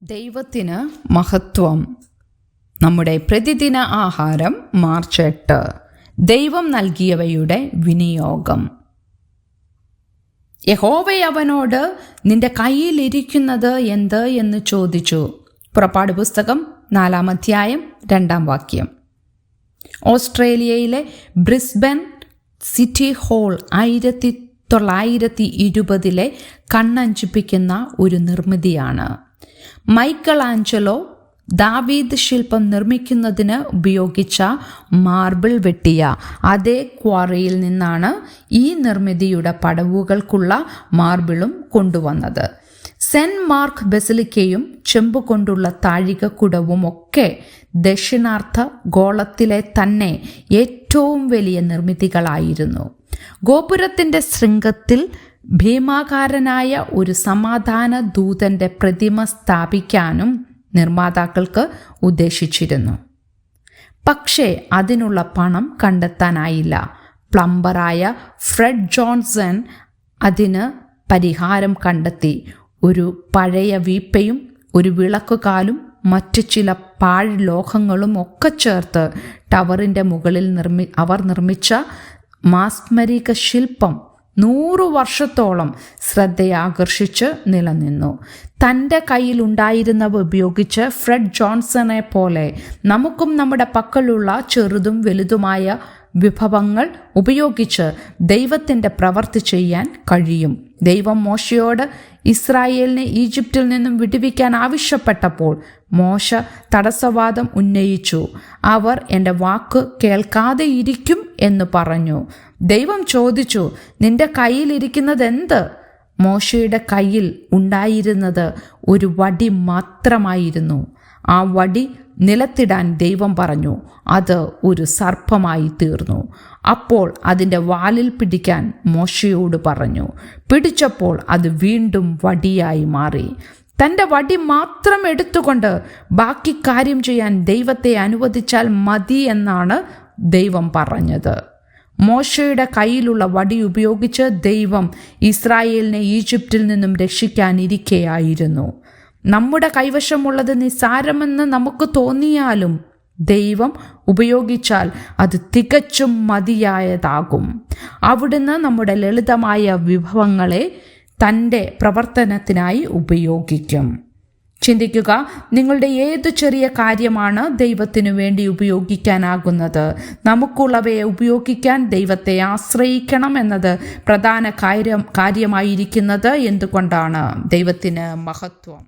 ദൈവത്തിന് മഹത്വം. നമ്മുടെ പ്രതിദിന ആഹാരം മാർച്ച് 8. ദൈവം നൽകിയവയുടെ വിനിയോഗം. യഹോവ അവനോട്, നിന്റെ കയ്യിലിരിക്കുന്നത് എന്ത് എന്ന് ചോദിച്ചു. പുറപ്പാട് പുസ്തകം 4 അധ്യായം 2 വാക്യം. ഓസ്ട്രേലിയയിലെ ബ്രിസ്ബൻ സിറ്റി ഹാൾ 1920 കണ്ണഞ്ചിപ്പിക്കുന്ന ഒരു നിർമ്മിതിയാണ്. മൈക്കൽ ആഞ്ചലോ ദാവീദ് ശില്പം നിർമ്മിക്കുന്നതിന് ഉപയോഗിച്ച മാർബിൾ വെട്ടിയ അതേ ക്വാറിയിൽ നിന്നാണ് ഈ നിർമ്മിതിയുടെ പടവുകൾക്കുള്ള മാർബിളും കൊണ്ടുവന്നത്. സെന്റ് മാർക്ക് ബസിലിക്കയും ചെമ്പുകൊണ്ടുള്ള താഴികക്കുടവും ഒക്കെ ദക്ഷിണാർദ്ധ ഗോളത്തിലെ തന്നെ ഏറ്റവും വലിയ നിർമ്മിതികളായിരുന്നു. ഗോപുരത്തിൻ്റെ ശൃംഗത്തിൽ ഭീമാകാരനായ ഒരു സമാധാന ദൂതന്റെ പ്രതിമ സ്ഥാപിക്കാനും നിർമ്മാതാക്കൾക്ക് ഉദ്ദേശിച്ചിരുന്നു. പക്ഷേ അതിനുള്ള പണം കണ്ടെത്താനായില്ല. പ്ലംബറായ ഫ്രെഡ് ജോൺസൺ അതിന് പരിഹാരം കണ്ടെത്തി. ഒരു പഴയ വീപ്പയും ഒരു വിളക്കുകാലും മറ്റു ചില പാഴ്ലോഹങ്ങളും ഒക്കെ ചേർത്ത് ടവറിൻ്റെ മുകളിൽ അവർ നിർമ്മിച്ച മാസ്മരിക ശില്പം 100 വർഷത്തോളം ശ്രദ്ധയാകർഷിച്ച് നിലനിന്നു. തൻ്റെ കയ്യിലുണ്ടായിരുന്നവ ഉപയോഗിച്ച് ഫ്രെഡ് ജോൺസനെ പോലെ നമുക്കും നമ്മുടെ പക്കലുള്ള ചെറുതും വലുതുമായ വിഭവങ്ങൾ ഉപയോഗിച്ച് ദൈവത്തിൻ്റെ പ്രവൃത്തി ചെയ്യാൻ കഴിയും. ദൈവം മോശയോട് ഇസ്രായേലിനെ ഈജിപ്തിൽ നിന്നും വിടുവിക്കാൻ ആവശ്യപ്പെട്ടപ്പോൾ മോശ തടസ്സവാദം ഉന്നയിച്ചു. അവർ എൻ്റെ വാക്ക് കേൾക്കാതെ ഇരിക്കും എന്ന് പറഞ്ഞു. ദൈവം ചോദിച്ചു, നിന്റെ കയ്യിലിരിക്കുന്നത് എന്ത്? മോശയുടെ കയ്യിൽ ഉണ്ടായിരുന്നത് ഒരു വടി മാത്രമായിരുന്നു. ആ വടി നിലത്തിടാൻ ദൈവം പറഞ്ഞു. അത് ഒരു സർപ്പമായി തീർന്നു. അപ്പോൾ അതിൻ്റെ വാലിൽ പിടിക്കാൻ മോശയോട് പറഞ്ഞു. പിടിച്ചപ്പോൾ അത് വീണ്ടും വടിയായി മാറി. തൻ്റെ വടി മാത്രം എടുത്തുകൊണ്ട് ബാക്കി കാര്യം ചെയ്യാൻ ദൈവത്തെ അനുവദിച്ചാൽ മതി എന്നാണ് ദൈവം പറഞ്ഞത്. മോശയുടെ കയ്യിലുള്ള വടി ഉപയോഗിച്ച് ദൈവം ഇസ്രായേലിനെ ഈജിപ്തിൽ നിന്നും രക്ഷിക്കാനിരിക്കെയായിരുന്നു. നമ്മുടെ കൈവശമുള്ളത് നിസ്സാരമെന്ന് നമുക്ക് തോന്നിയാലും ദൈവം ഉപയോഗിച്ചാൽ അത് തികച്ചും മതിയായതാകും. അവിടുന്ന് നമ്മുടെ ലളിതമായ വിഭവങ്ങളെ തൻ്റെ പ്രവർത്തനത്തിനായി ഉപയോഗിക്കും. ചിന്തിക്കുക, നിങ്ങളുടെ ഏതു ചെറിയ കാര്യമാണ് ദൈവത്തിനു വേണ്ടി ഉപയോഗിക്കാനാകുന്നത്? നമുക്കുള്ളവയെ ഉപയോഗിക്കാൻ ദൈവത്തെ ആശ്രയിക്കണം എന്നത് പ്രധാന കാര്യമായിരിക്കുന്നത് എന്തുകൊണ്ടാണ്? ദൈവത്തിന് മഹത്വം.